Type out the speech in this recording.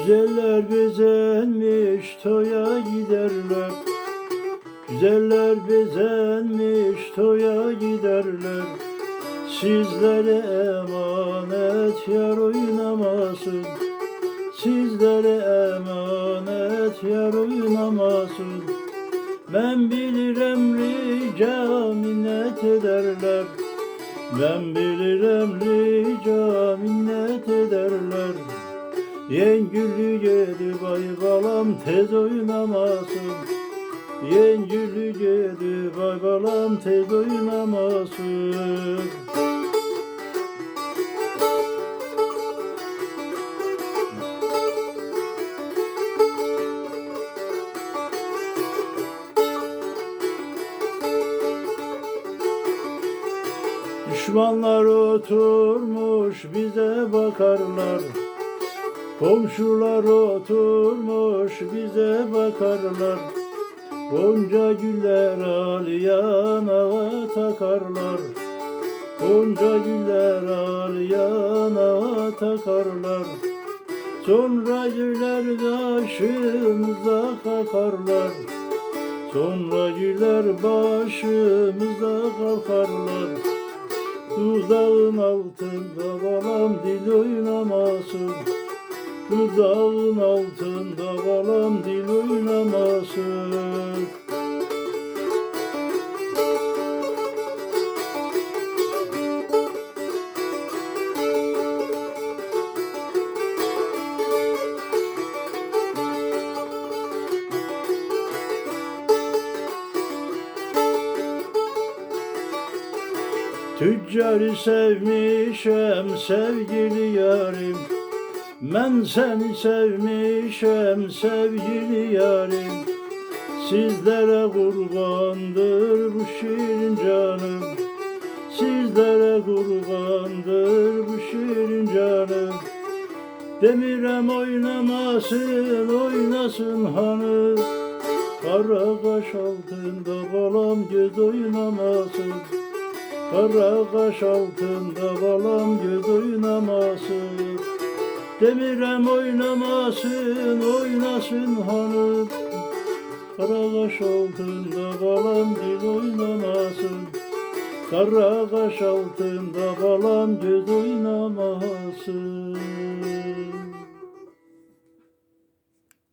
Güzeller bezenmiş toya giderler. Güzeller bezenmiş toya giderler. Sizlere emanet yar oynamasın. Sizlere emanet yar oynamasın. Ben bilirim rica minnet ederler. Ben bilirim rica minnet ederler. Yengülü yedi bay balam tez oynamasın. Yengülü yedi bay balam tez oynamasın. Düşmanlar oturmuş bize bakarlar. Komşular oturmuş bize bakarlar. Gonca güller alyana takarlar. Gonca güller alyana takarlar. Sonra güller başımıza kakarlar. Sonra güller başımıza kalkarlar. Dudağın altında balam dil oynamasın. Dudağın altında balam dil oynamasın. Tüccarı sevmişem sevgili yarim. Ben seni sevmişem sevgili yarim. Sizlere kurbandır bu şirin canım. Sizlere kurbandır bu şirin canım. Demirem oynamasın, oynasın hanım. Kara kaş altında balam göz oynamasın. Kara kaş altında balam göz oynamasın. Demirem oynamasın, oynasın hanım. Kara kaş altında balam dil oynamasın. Kara kaş altında balam göz oynamasın.